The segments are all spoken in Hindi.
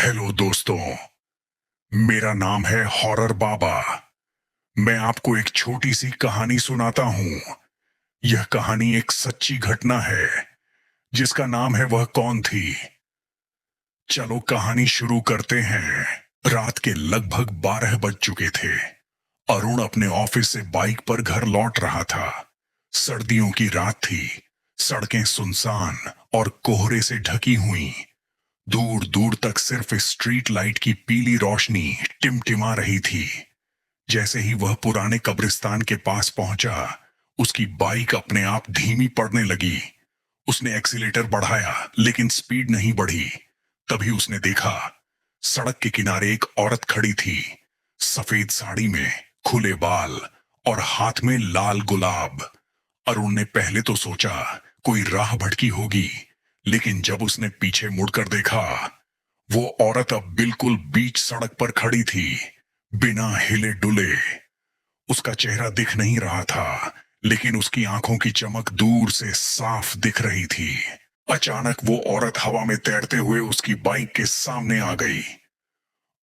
हेलो दोस्तों। मेरा नाम है हॉरर बाबा। मैं आपको एक छोटी सी कहानी सुनाता हूँ। यह कहानी एक सच्ची घटना है जिसका नाम है वह कौन थी। चलो कहानी शुरू करते हैं। रात के लगभग 12 बज चुके थे। अरुण अपने ऑफिस से बाइक पर घर लौट रहा था। सर्दियों की रात थी। सड़कें सुनसान और कोहरे से ढकी हुई। दूर दूर तक सिर्फ स्ट्रीट लाइट की पीली रोशनी टिमटिमा रही थी। जैसे ही वह पुराने कब्रिस्तान के पास पहुंचा, उसकी बाइक अपने आप धीमी पड़ने लगी। उसने एक्सीलेटर बढ़ाया लेकिन स्पीड नहीं बढ़ी। तभी उसने देखा, सड़क के किनारे एक औरत खड़ी थी। सफेद साड़ी में, खुले बाल और हाथ में लाल गुलाब। अरुण ने पहले तो सोचा कोई राह भटकी होगी, लेकिन जब उसने पीछे मुड़कर देखा, वो औरत अब बिल्कुल बीच सड़क पर खड़ी थी, बिना हिले डुले। उसका चेहरा दिख नहीं रहा था, लेकिन उसकी आंखों की चमक दूर से साफ दिख रही थी। अचानक वो औरत हवा में तैरते हुए उसकी बाइक के सामने आ गई।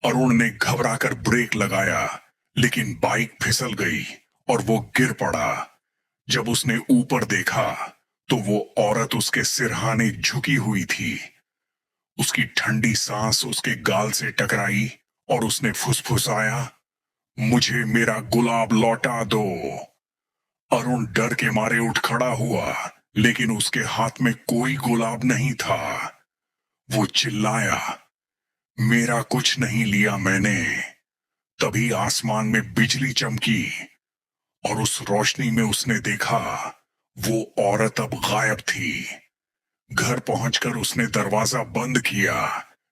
अरुण ने घबराकर ब्रेक लगाया, लेकिन बाइक फिसल गई और वो गिर पड़ा। जब उसने ऊपर देखा तो वो औरत उसके सिरहाने झुकी हुई थी। उसकी ठंडी सांस उसके गाल से टकराई और उसने फुसफुसाया, मुझे मेरा गुलाब लौटा दो। अरुण डर के मारे उठ खड़ा हुआ, लेकिन उसके हाथ में कोई गुलाब नहीं था। वो चिल्लाया, मेरा कुछ नहीं लिया मैंने। तभी आसमान में बिजली चमकी और उस रोशनी में उसने देखा, वो औरत अब गायब थी। घर पहुंचकर उसने दरवाजा बंद किया,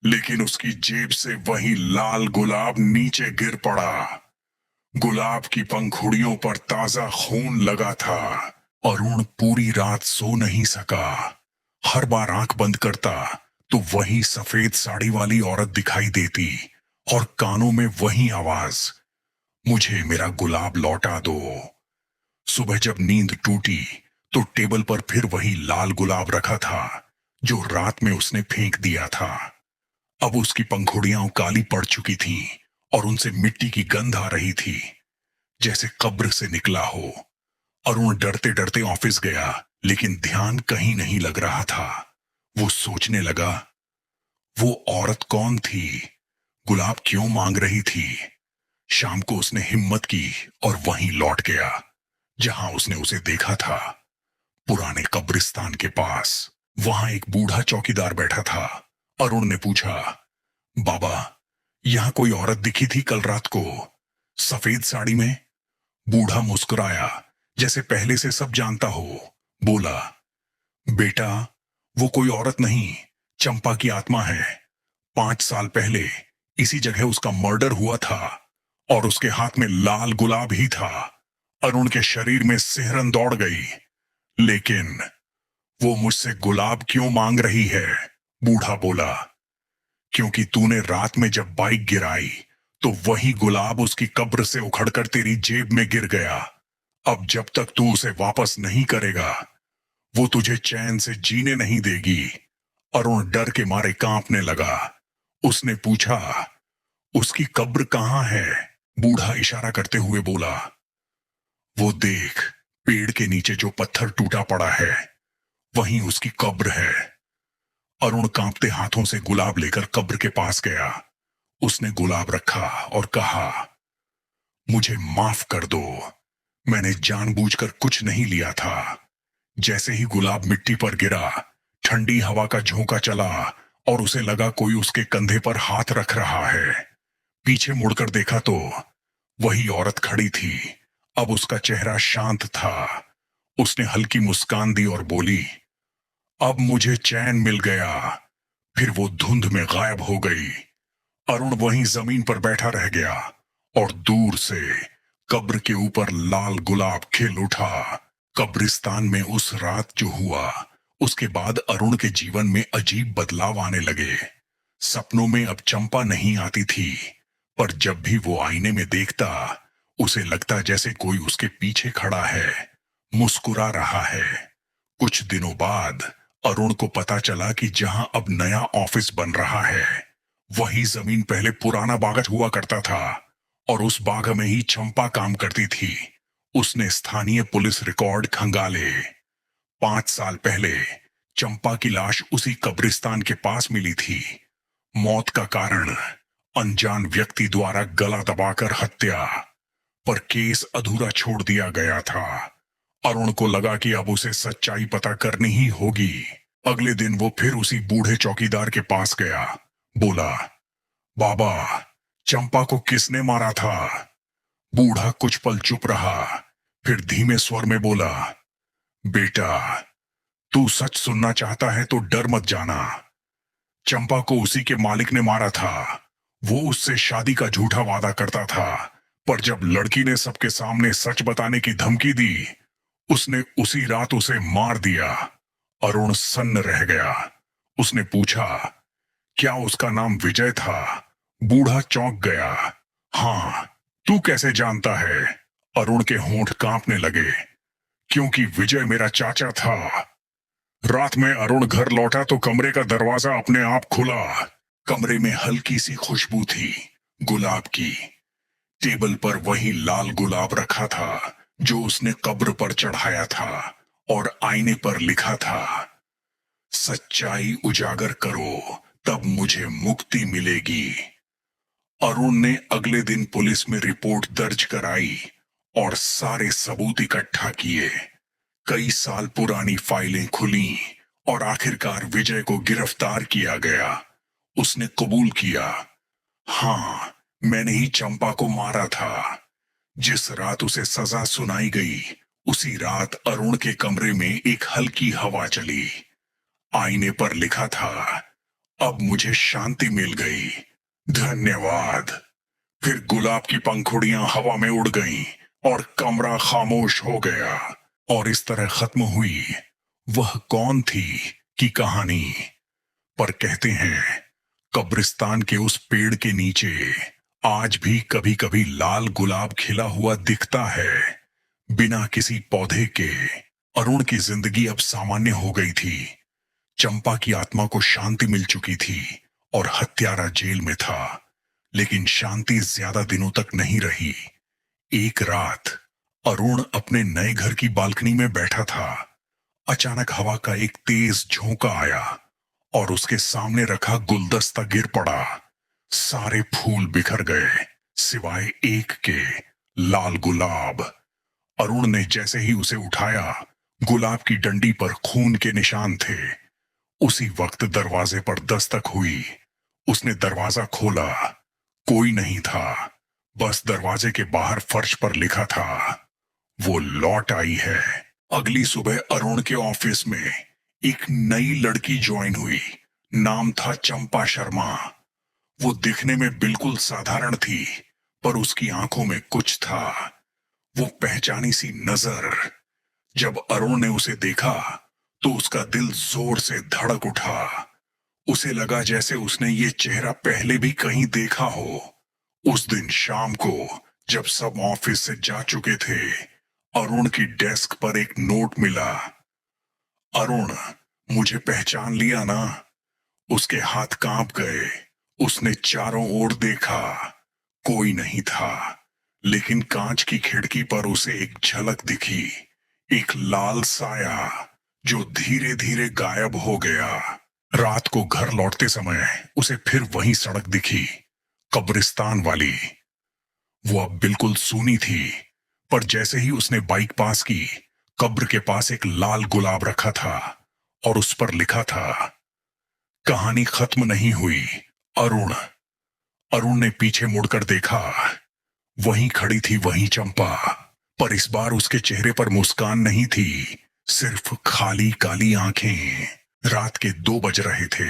लेकिन उसकी जेब से वही लाल गुलाब नीचे गिर पड़ा। गुलाब की पंखुड़ियों पर ताजा खून लगा था। अरुण पूरी रात सो नहीं सका। हर बार आंख बंद करता तो वही सफेद साड़ी वाली औरत दिखाई देती और कानों में वही आवाज, मुझे मेरा गुलाब लौटा दो। सुबह जब नींद टूटी तो टेबल पर फिर वही लाल गुलाब रखा था जो रात में उसने फेंक दिया था। अब उसकी पंखुड़ियां काली पड़ चुकी थीं और उनसे मिट्टी की गंध आ रही थी, जैसे कब्र से निकला हो। अरुण डरते डरते ऑफिस गया, लेकिन ध्यान कहीं नहीं लग रहा था। वो सोचने लगा, वो औरत कौन थी? गुलाब क्यों मांग रही थी? शाम को उसने हिम्मत की और वहीं लौट गया जहां उसने उसे देखा था, पुराने कब्रिस्तान के पास। वहां एक बूढ़ा चौकीदार बैठा था। अरुण ने पूछा, बाबा, यहां कोई औरत दिखी थी कल रात को, सफेद साड़ी में? बूढ़ा मुस्कुराया, जैसे पहले से सब जानता हो। बोला, बेटा, वो कोई औरत नहीं, चंपा की आत्मा है। 5 साल पहले इसी जगह उसका मर्डर हुआ था और उसके हाथ में लाल गुलाब ही था। अरुण के शरीर में सिहरन दौड़ गई। लेकिन वो मुझसे गुलाब क्यों मांग रही है? बूढ़ा बोला, क्योंकि तूने रात में जब बाइक गिराई तो वही गुलाब उसकी कब्र से उखड़कर तेरी जेब में गिर गया। अब जब तक तू उसे वापस नहीं करेगा, वो तुझे चैन से जीने नहीं देगी। अरुण डर के मारे कांपने लगा। उसने पूछा, उसकी कब्र कहाँ है? बूढ़ा इशारा करते हुए बोला, वो देख, पेड़ के नीचे जो पत्थर टूटा पड़ा है, वहीं उसकी कब्र है। अरुण कांपते हाथों से गुलाब लेकर कब्र के पास गया। उसने गुलाब रखा और कहा, मुझे माफ कर दो, मैंने जानबूझकर कुछ नहीं लिया था। जैसे ही गुलाब मिट्टी पर गिरा, ठंडी हवा का झोंका चला और उसे लगा कोई उसके कंधे पर हाथ रख रहा है। पीछे मुड़कर देखा तो वही औरत खड़ी थी। अब उसका चेहरा शांत था। उसने हल्की मुस्कान दी और बोली, अब मुझे चैन मिल गया। फिर वो धुंध में गायब हो गई। अरुण वहीं जमीन पर बैठा रह गया और दूर से कब्र के ऊपर लाल गुलाब खिल उठा। कब्रिस्तान में उस रात जो हुआ, उसके बाद अरुण के जीवन में अजीब बदलाव आने लगे। सपनों में अब चंपा नहीं आती थी, पर जब भी वो आईने में देखता, उसे लगता जैसे कोई उसके पीछे खड़ा है, मुस्कुरा रहा है। कुछ दिनों बाद अरुण को पता चला कि जहां अब नया ऑफिस बन रहा है, वही जमीन पहले पुराना बागत हुआ करता था और उस बाग में ही चंपा काम करती थी। उसने स्थानीय पुलिस रिकॉर्ड खंगाले। 5 साल पहले चंपा की लाश उसी कब्रिस्तान के पास मिली थी। मौत का कारण अनजान व्यक्ति द्वारा गला दबाकर हत्या, पर केस अधूरा छोड़ दिया गया था। अरुण को लगा कि अब उसे सच्चाई पता करनी ही होगी। अगले दिन वो फिर उसी बूढ़े चौकीदार के पास गया। बोला, बाबा, चंपा को किसने मारा था? बूढ़ा कुछ पल चुप रहा, फिर धीमे स्वर में बोला, बेटा, तू सच सुनना चाहता है तो डर मत जाना। चंपा को उसी के मालिक ने मारा था। वो उससे शादी का झूठा वादा करता था, पर जब लड़की ने सबके सामने सच बताने की धमकी दी, उसने उसी रात उसे मार दिया। अरुण सन्न रह गया। उसने पूछा, क्या उसका नाम विजय था? बूढ़ा चौंक गया। हाँ। तू कैसे जानता है? अरुण के होंठ कांपने लगे। क्योंकि विजय मेरा चाचा था। रात में अरुण घर लौटा तो कमरे का दरवाजा अपने आप खुला। कमरे में हल्की सी खुशबू थी, गुलाब की। टेबल पर वही लाल गुलाब रखा था जो उसने कब्र पर चढ़ाया था, और आईने पर लिखा था, सच्चाई उजागर करो तब मुझे मुक्ति मिलेगी। अरुण ने अगले दिन पुलिस में रिपोर्ट दर्ज कराई और सारे सबूत इकट्ठा किए। कई साल पुरानी फाइलें खुली और आखिरकार विजय को गिरफ्तार किया गया। उसने कबूल किया, हाँ, मैंने ही चंपा को मारा था। जिस रात उसे सजा सुनाई गई, उसी रात अरुण के कमरे में एक हल्की हवा चली। आईने पर लिखा था, अब मुझे शांति मिल गई, धन्यवाद। फिर गुलाब की पंखुड़ियां हवा में उड़ गईं और कमरा खामोश हो गया। और इस तरह खत्म हुई वह कौन थी की कहानी। पर कहते हैं, कब्रिस्तान के उस पेड़ के नीचे आज भी कभी कभी लाल गुलाब खिला हुआ दिखता है, बिना किसी पौधे के। अरुण की जिंदगी अब सामान्य हो गई थी। चंपा की आत्मा को शांति मिल चुकी थी और हत्यारा जेल में था। लेकिन शांति ज्यादा दिनों तक नहीं रही। एक रात अरुण अपने नए घर की बालकनी में बैठा था। अचानक हवा का एक तेज झोंका आया और उसके सामने रखा गुलदस्ता गिर पड़ा। सारे फूल बिखर गए सिवाय एक के, लाल गुलाब। अरुण ने जैसे ही उसे उठाया, गुलाब की डंडी पर खून के निशान थे। उसी वक्त दरवाजे पर दस्तक हुई। उसने दरवाजा खोला। कोई नहीं था, बस दरवाजे के बाहर फर्श पर लिखा था, वो लौट आई है। अगली सुबह अरुण के ऑफिस में एक नई लड़की ज्वाइन हुई। नाम था चंपा शर्मा। वो दिखने में बिल्कुल साधारण थी, पर उसकी आंखों में कुछ था, वो पहचानी सी नजर। जब अरुण ने उसे देखा तो उसका दिल जोर से धड़क उठा। उसे लगा जैसे उसने ये चेहरा पहले भी कहीं देखा हो। उस दिन शाम को जब सब ऑफिस से जा चुके थे, अरुण की डेस्क पर एक नोट मिला। अरुण, मुझे पहचान लिया ना? उसके हाथ कांप गए। उसने चारों ओर देखा, कोई नहीं था। लेकिन कांच की खिड़की पर उसे एक झलक दिखी, एक लाल साया जो धीरे धीरे गायब हो गया। रात को घर लौटते समय उसे फिर वही सड़क दिखी, कब्रिस्तान वाली। वो अब बिल्कुल सूनी थी, पर जैसे ही उसने बाइक पास की, कब्र के पास एक लाल गुलाब रखा था और उस पर लिखा था, कहानी खत्म नहीं हुई, अरुण। अरुण ने पीछे मुड़कर देखा। वहीं खड़ी थी वही चंपा, पर इस बार उसके चेहरे पर मुस्कान नहीं थी, सिर्फ खाली काली आंखें। रात के 2 बज रहे थे।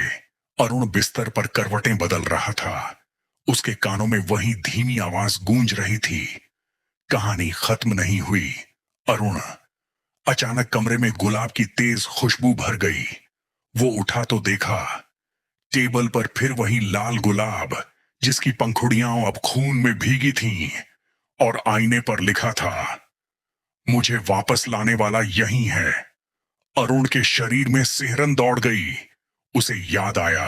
अरुण बिस्तर पर करवटें बदल रहा था। उसके कानों में वही धीमी आवाज गूंज रही थी, कहानी खत्म नहीं हुई, अरुण। अचानक कमरे में गुलाब की तेज खुशबू भर गई। वो उठा तो देखा, टेबल पर फिर वही लाल गुलाब जिसकी पंखुड़ियां अब खून में भीगी थीं, और आईने पर लिखा था, मुझे वापस लाने वाला यही है। अरुण के शरीर में सिहरन दौड़ गई। उसे याद आया,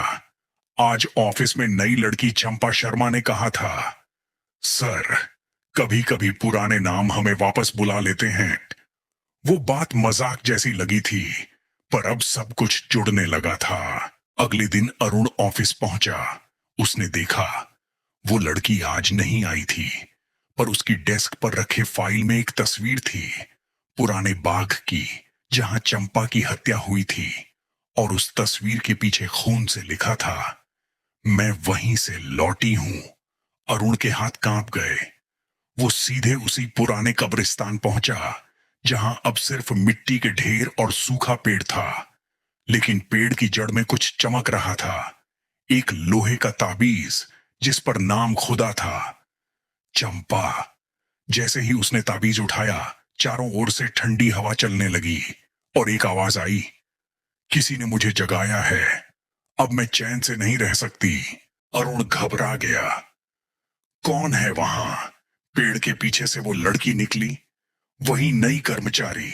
आज ऑफिस में नई लड़की चंपा शर्मा ने कहा था, सर, कभी कभी पुराने नाम हमें वापस बुला लेते हैं। वो बात मजाक जैसी लगी थी, पर अब सब कुछ जुड़ने लगा था। अगले दिन अरुण ऑफिस पहुंचा। उसने देखा वो लड़की आज नहीं आई थी, पर उसकी डेस्क पर रखे फाइल में एक तस्वीर थी, पुराने बाग की, जहां चंपा की हत्या हुई थी। और उस तस्वीर के पीछे खून से लिखा था, मैं वहीं से लौटी हूं। अरुण के हाथ कांप गए। वो सीधे उसी पुराने कब्रिस्तान पहुंचा, जहां अब सिर्फ मिट्टी के ढेर और सूखा पेड़ था। लेकिन पेड़ की जड़ में कुछ चमक रहा था, एक लोहे का ताबीज जिस पर नाम खुदा था, चंपा। जैसे ही उसने ताबीज उठाया, चारों ओर से ठंडी हवा चलने लगी और एक आवाज आई, किसी ने मुझे जगाया है, अब मैं चैन से नहीं रह सकती। अरुण घबरा गया। कौन है वहां? पेड़ के पीछे से वो लड़की निकली, वही नई कर्मचारी,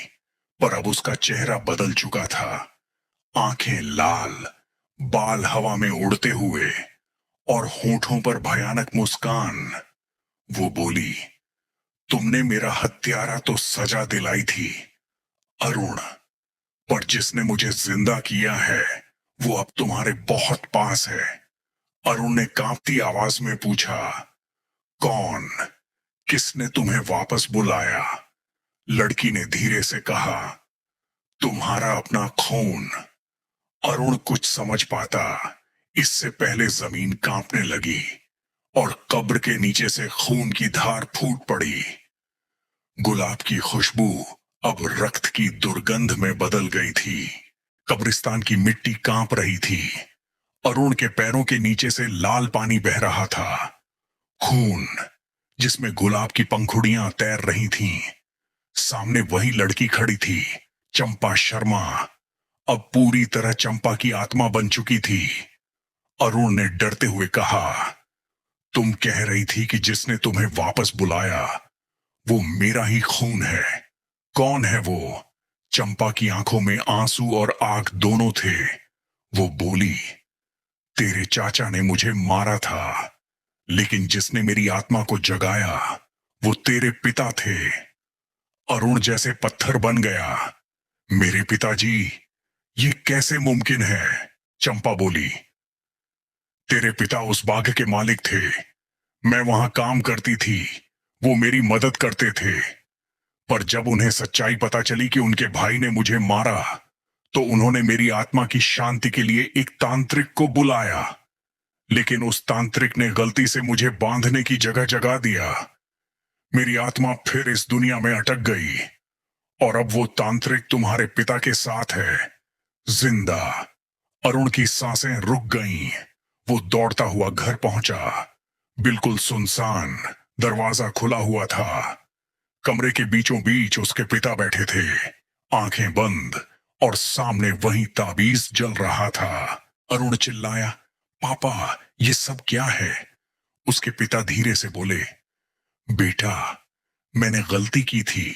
पर अब उसका चेहरा बदल चुका था। आंखें लाल, बाल हवा में उड़ते हुए और होठों पर भयानक मुस्कान। वो बोली, तुमने मेरा हत्यारा तो सजा दिलाई थी अरुण, पर जिसने मुझे जिंदा किया है वो अब तुम्हारे बहुत पास है। अरुण ने कांपती आवाज में पूछा, कौन? किसने तुम्हें वापस बुलाया? लड़की ने धीरे से कहा, तुम्हारा अपना खून। अरुण कुछ समझ पाता इससे पहले जमीन कांपने लगी और कब्र के नीचे से खून की धार फूट पड़ी। गुलाब की खुशबू अब रक्त की दुर्गंध में बदल गई थी। कब्रिस्तान की मिट्टी कांप रही थी। अरुण के पैरों के नीचे से लाल पानी बह रहा था, खून जिसमें गुलाब की पंखुड़ियां तैर रही थीं। सामने वही लड़की खड़ी थी, चंपा शर्मा, अब पूरी तरह चंपा की आत्मा बन चुकी थी। अरुण ने डरते हुए कहा, तुम कह रही थी कि जिसने तुम्हें वापस बुलाया वो मेरा ही खून है। कौन है वो? चंपा की आंखों में आंसू और आग दोनों थे। वो बोली, तेरे चाचा ने मुझे मारा था, लेकिन जिसने मेरी आत्मा को जगाया वो तेरे पिता थे। अरुण जैसे पत्थर बन गया। मेरे पिताजी, ये कैसे मुमकिन है? चंपा बोली, तेरे पिता उस बाग के मालिक थे, मैं वहां काम करती थी, वो मेरी मदद करते थे। पर जब उन्हें सच्चाई पता चली कि उनके भाई ने मुझे मारा, तो उन्होंने मेरी आत्मा की शांति के लिए एक तांत्रिक को बुलाया। लेकिन उस तांत्रिक ने गलती से मुझे बांधने की जगह जगा दिया। मेरी आत्मा फिर इस दुनिया में अटक गई और अब वो तांत्रिक तुम्हारे पिता के साथ है, जिंदा। अरुण की सांसें रुक गईं। वो दौड़ता हुआ घर पहुंचा। बिल्कुल सुनसान, दरवाजा खुला हुआ था। कमरे के बीचों बीच उसके पिता बैठे थे, आंखें बंद, और सामने वही ताबीज जल रहा था। अरुण चिल्लाया, पापा, ये सब क्या है? उसके पिता धीरे से बोले, बेटा, मैंने गलती की थी।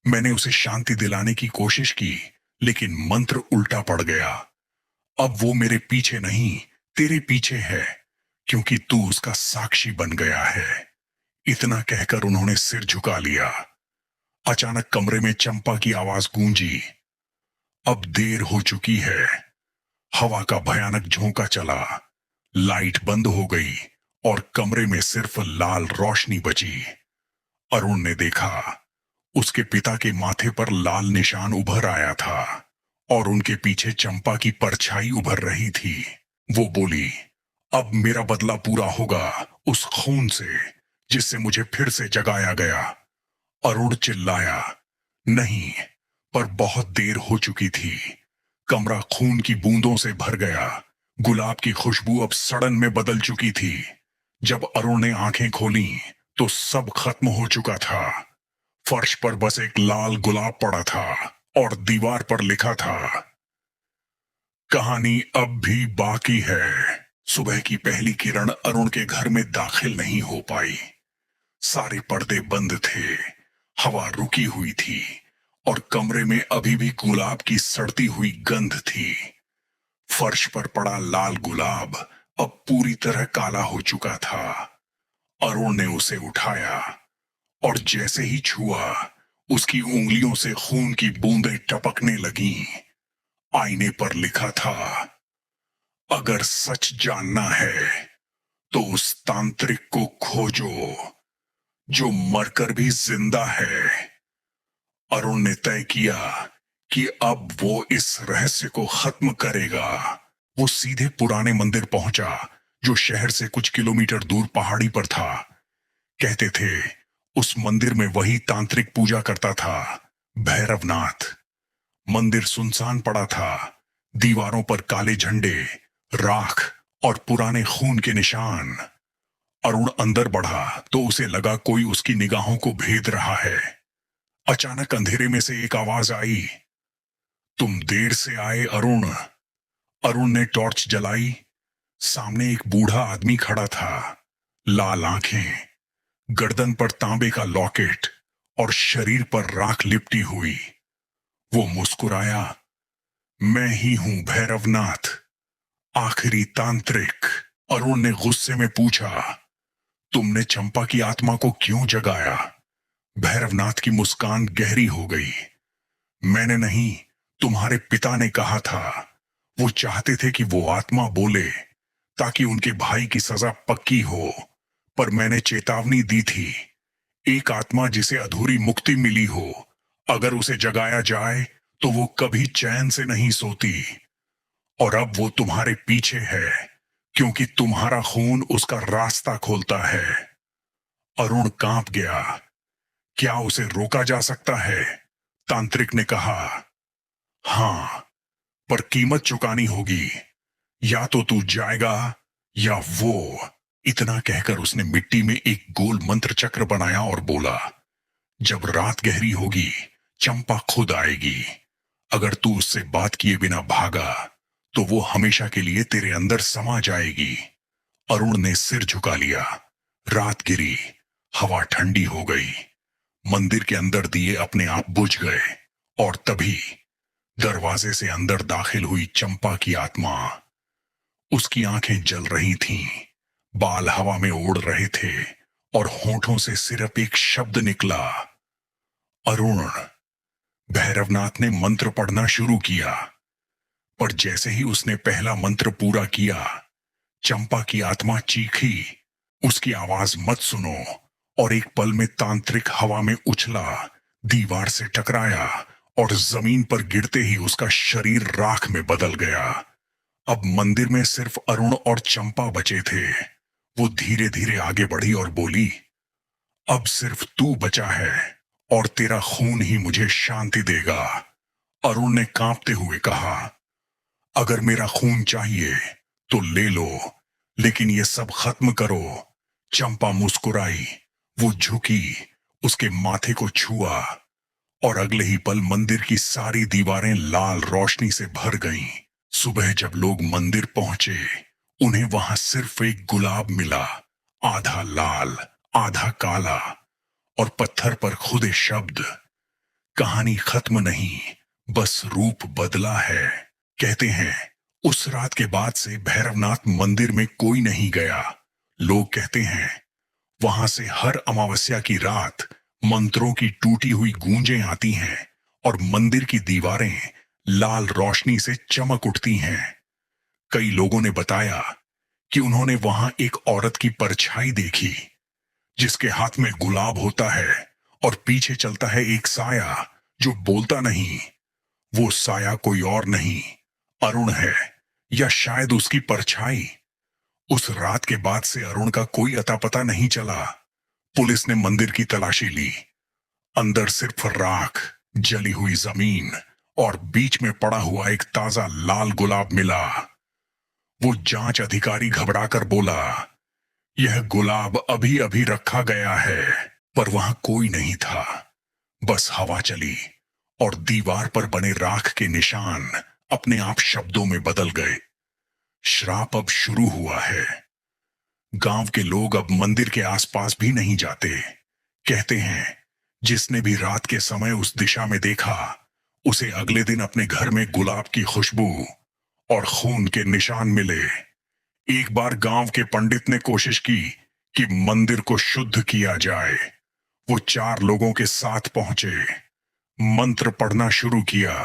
मैंने उसे शांति दिलाने की कोशिश की, लेकिन मंत्र उल्टा पड़ गया। अब वो मेरे पीछे नहीं, तेरे पीछे है, क्योंकि तू उसका साक्षी बन गया है। इतना कहकर उन्होंने सिर झुका लिया। अचानक कमरे में चंपा की आवाज गूंजी, अब देर हो चुकी है। हवा का भयानक झोंका चला, लाइट बंद हो गई और कमरे में सिर्फ लाल रोशनी बची। अरुण ने देखा, उसके पिता के माथे पर लाल निशान उभर आया था और उनके पीछे चंपा की परछाई उभर रही थी। वो बोली, अब मेरा बदला पूरा होगा उस खून से जिससे मुझे फिर से जगाया गया। अरुण चिल्लाया, नहीं, पर बहुत देर हो चुकी थी। कमरा खून की बूंदों से भर गया। गुलाब की खुशबू अब सड़न में बदल चुकी थी। जब अरुण ने आंखें खोली तो सब खत्म हो चुका था। फर्श पर बस एक लाल गुलाब पड़ा था और दीवार पर लिखा था, कहानी अब भी बाकी है। सुबह की पहली किरण अरुण के घर में दाखिल नहीं हो पाई। सारे पर्दे बंद थे, हवा रुकी हुई थी और कमरे में अभी भी गुलाब की सड़ती हुई गंध थी। फर्श पर पड़ा लाल गुलाब अब पूरी तरह काला हो चुका था। अरुण ने उसे उठाया और जैसे ही छुआ, उसकी उंगलियों से खून की बूंदें टपकने लगीं। आईने पर लिखा था, अगर सच जानना है तो उस तांत्रिक को खोजो जो मरकर भी जिंदा है। अरुण ने तय किया कि अब वो इस रहस्य को खत्म करेगा। वो सीधे पुराने मंदिर पहुंचा जो शहर से कुछ किलोमीटर दूर पहाड़ी पर था। कहते थे उस मंदिर में वही तांत्रिक पूजा करता था, भैरवनाथ। मंदिर सुनसान पड़ा था। दीवारों पर काले झंडे, राख और पुराने खून के निशान। अरुण अंदर बढ़ा तो उसे लगा कोई उसकी निगाहों को भेद रहा है। अचानक अंधेरे में से एक आवाज आई, तुम देर से आए अरुण। अरुण ने टॉर्च जलाई। सामने एक बूढ़ा आदमी खड़ा था, लाल आंखें, गर्दन पर तांबे का लॉकेट और शरीर पर राख लिपटी हुई। वो मुस्कुराया, मैं ही हूं भैरवनाथ, आखिरी तांत्रिक। अरुण ने गुस्से में पूछा, तुमने चंपा की आत्मा को क्यों जगाया? भैरवनाथ की मुस्कान गहरी हो गई। मैंने नहीं, तुम्हारे पिता ने कहा था। वो चाहते थे कि वो आत्मा बोले ताकि उनके भाई की सजा पक्की हो, पर मैंने चेतावनी दी थी, एक आत्मा जिसे अधूरी मुक्ति मिली हो, अगर उसे जगाया जाए तो वो कभी चैन से नहीं सोती। और अब वो तुम्हारे पीछे है क्योंकि तुम्हारा खून उसका रास्ता खोलता है। अरुण कांप गया। क्या उसे रोका जा सकता है? तांत्रिक ने कहा, हां, पर कीमत चुकानी होगी। या तो तू जाएगा या वो। इतना कहकर उसने मिट्टी में एक गोल मंत्र चक्र बनाया और बोला, जब रात गहरी होगी चंपा खुद आएगी। अगर तू उससे बात किए बिना भागा तो वो हमेशा के लिए तेरे अंदर समा जाएगी। अरुण ने सिर झुका लिया। रात गिरी, हवा ठंडी हो गई। मंदिर के अंदर दिए अपने आप बुझ गए और तभी दरवाजे से अंदर दाखिल हुई चंपा की आत्मा। उसकी आंखें जल रही थीं, बाल हवा में उड़ रहे थे और होठों से सिर्फ एक शब्द निकला, अरुण। भैरवनाथ ने मंत्र पढ़ना शुरू किया, पर जैसे ही उसने पहला मंत्र पूरा किया, चंपा की आत्मा चीखी, उसकी आवाज मत सुनो। और एक पल में तांत्रिक हवा में उछला, दीवार से टकराया और जमीन पर गिरते ही उसका शरीर राख में बदल गया। अब मंदिर में सिर्फ अरुण और चंपा बचे थे। वो धीरे धीरे आगे बढ़ी और बोली, अब सिर्फ तू बचा है और तेरा खून ही मुझे शांति देगा। अरुण ने कांपते हुए कहा, अगर मेरा खून चाहिए तो ले लो, लेकिन ये सब खत्म करो। चंपा मुस्कुराई, वो झुकी, उसके माथे को छुआ और अगले ही पल मंदिर की सारी दीवारें लाल रोशनी से भर गईं। सुबह जब लोग मंदिर पहुंचे, उन्हें वहां सिर्फ एक गुलाब मिला, आधा लाल आधा काला, और पत्थर पर खुदे शब्द, कहानी खत्म नहीं, बस रूप बदला है। कहते हैं उस रात के बाद से भैरवनाथ मंदिर में कोई नहीं गया। लोग कहते हैं वहां से हर अमावस्या की रात मंत्रों की टूटी हुई गूंजें आती हैं और मंदिर की दीवारें लाल रोशनी से चमक उठती हैं। कई लोगों ने बताया कि उन्होंने वहां एक औरत की परछाई देखी, जिसके हाथ में गुलाब होता है और पीछे चलता है एक साया जो बोलता नहीं। वो साया कोई और नहीं, अरुण है, या शायद उसकी परछाई। उस रात के बाद से अरुण का कोई अता पता नहीं चला। पुलिस ने मंदिर की तलाशी ली। अंदर सिर्फ राख, जली हुई जमीन और बीच में पड़ा हुआ एक ताजा लाल गुलाब मिला। वो जांच अधिकारी घबराकर बोला, यह गुलाब अभी अभी रखा गया है। पर वहां कोई नहीं था, बस हवा चली और दीवार पर बने राख के निशान अपने आप शब्दों में बदल गए। श्राप अब शुरू हुआ है। गांव के लोग अब मंदिर के आसपास भी नहीं जाते। कहते हैं जिसने भी रात के समय उस दिशा में देखा, उसे अगले दिन अपने घर में गुलाब की खुशबू और खून के निशान मिले। एक बार गांव के पंडित ने कोशिश की कि मंदिर को शुद्ध किया जाए। वो 4 लोगों के साथ पहुंचे, मंत्र पढ़ना शुरू किया।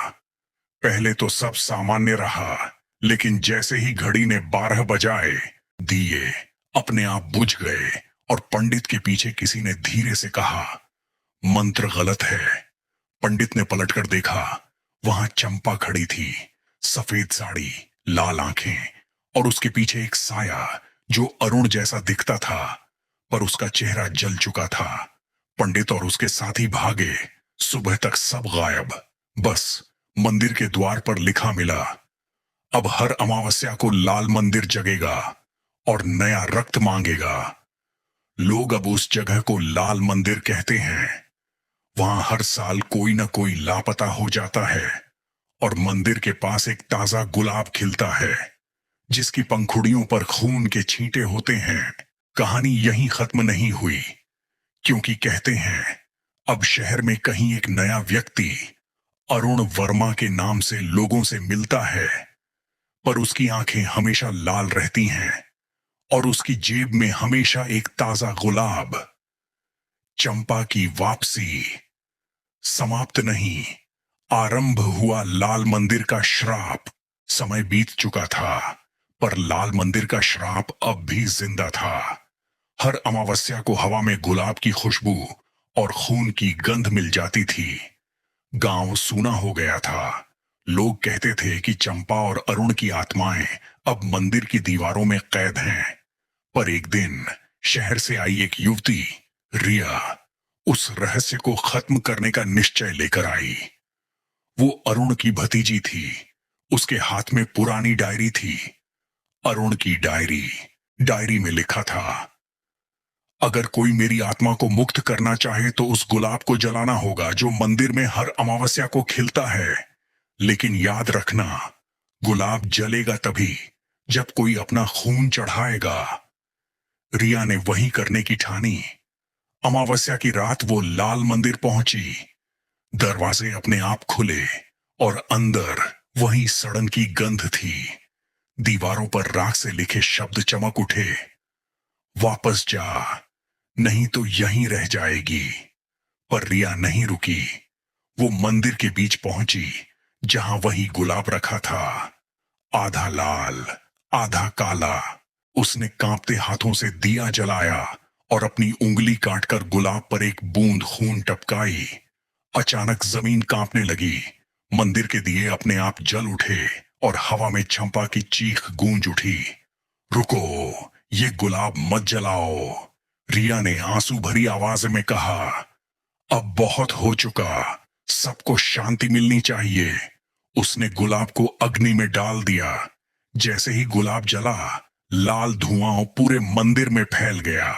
पहले तो सब सामान्य रहा, लेकिन जैसे ही घड़ी ने 12 बजाए, दिए अपने आप बुझ गए और पंडित के पीछे किसी ने धीरे से कहा, मंत्र गलत है। पंडित ने पलटकर देखा, वहां चंपा खड़ी थी, सफेद साड़ी, लाल आंखें और उसके पीछे एक साया जो अरुण जैसा दिखता था, पर उसका चेहरा जल चुका था। पंडित और उसके साथी भागे। सुबह तक सब गायब। बस मंदिर के द्वार पर लिखा मिला, अब हर अमावस्या को लाल मंदिर जगेगा और नया रक्त मांगेगा। लोग अब उस जगह को लाल मंदिर कहते हैं। वहां हर साल कोई न कोई लापता हो जाता है और मंदिर के पास एक ताजा गुलाब खिलता है जिसकी पंखुड़ियों पर खून के छींटे होते हैं। कहानी यहीं खत्म नहीं हुई, क्योंकि कहते हैं अब शहर में कहीं एक नया व्यक्ति अरुण वर्मा के नाम से लोगों से मिलता है, पर उसकी आंखें हमेशा लाल रहती हैं और उसकी जेब में हमेशा एक ताजा गुलाब। चंपा की वापसी समाप्त नहीं, आरंभ हुआ लाल मंदिर का श्राप। समय बीत चुका था, पर लाल मंदिर का श्राप अब भी जिंदा था। हर अमावस्या को हवा में गुलाब की खुशबू और खून की गंध मिल जाती थी। गांव सूना हो गया था। लोग कहते थे कि चंपा और अरुण की आत्माएं अब मंदिर की दीवारों में कैद हैं। पर एक दिन शहर से आई एक युवती, रिया, उस रहस्य को खत्म करने का निश्चय लेकर आई। वो अरुण की भतीजी थी। उसके हाथ में पुरानी डायरी थी। अरुण की डायरी। डायरी में लिखा था, अगर कोई मेरी आत्मा को मुक्त करना चाहे तो उस गुलाब को जलाना होगा जो मंदिर में हर अमावस्या को खिलता है। लेकिन याद रखना, गुलाब जलेगा तभी जब कोई अपना खून चढ़ाएगा। रिया ने वही करने की ठानी। अमावस्या की रात वो लाल मंदिर पहुंची। दरवाजे अपने आप खुले और अंदर वही सड़न की गंध थी। दीवारों पर राख से लिखे शब्द चमक उठे, वापस जा, नहीं तो यहीं रह जाएगी। पर रिया नहीं रुकी। वो मंदिर के बीच पहुंची, जहां वही गुलाब रखा था, आधा लाल आधा काला। उसने कांपते हाथों से दिया जलाया और अपनी उंगली काटकर गुलाब पर एक बूंद खून टपकाई। अचानक जमीन कांपने लगी। मंदिर के दिए अपने आप जल उठे और हवा में चंपा की चीख गूंज उठी, रुको, ये गुलाब मत जलाओ। रिया ने आंसू भरी आवाज में कहा, अब बहुत हो चुका, सबको शांति मिलनी चाहिए। उसने गुलाब को अग्नि में डाल दिया। जैसे ही गुलाब जला, लाल धुआं पूरे मंदिर में फैल गया।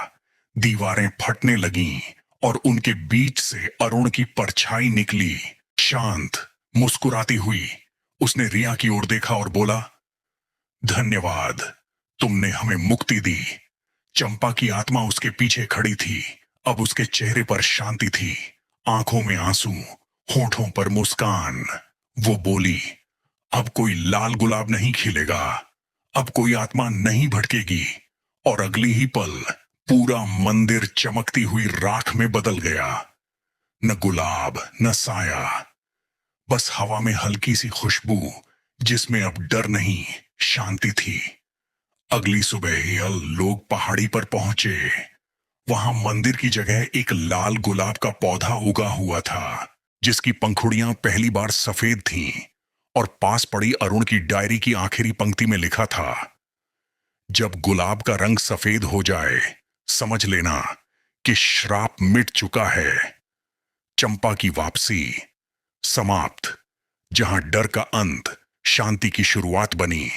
दीवारें फटने लगीं और उनके बीच से अरुण की परछाई निकली, शांत, मुस्कुराती हुई। उसने रिया की ओर देखा और बोला, धन्यवाद, तुमने हमें मुक्ति दी। चंपा की आत्मा उसके पीछे खड़ी थी। अब उसके चेहरे पर शांति थी, आंखों में आंसू, होठों पर मुस्कान। वो बोली, अब कोई लाल गुलाब नहीं खिलेगा, अब कोई आत्मा नहीं भटकेगी। और अगली ही पल पूरा मंदिर चमकती हुई राख में बदल गया। न गुलाब, न साया, बस हवा में हल्की सी खुशबू, जिसमें अब डर नहीं, शांति थी। अगली सुबह ही लोग पहाड़ी पर पहुंचे। वहां मंदिर की जगह एक लाल गुलाब का पौधा उगा हुआ था, जिसकी पंखुड़ियां पहली बार सफेद थीं। और पास पड़ी अरुण की डायरी की आखिरी पंक्ति में लिखा था, जब गुलाब का रंग सफेद हो जाए, समझ लेना कि श्राप मिट चुका है। चंपा की वापसी समाप्त। जहां डर का अंत शांति की शुरुआत बनी।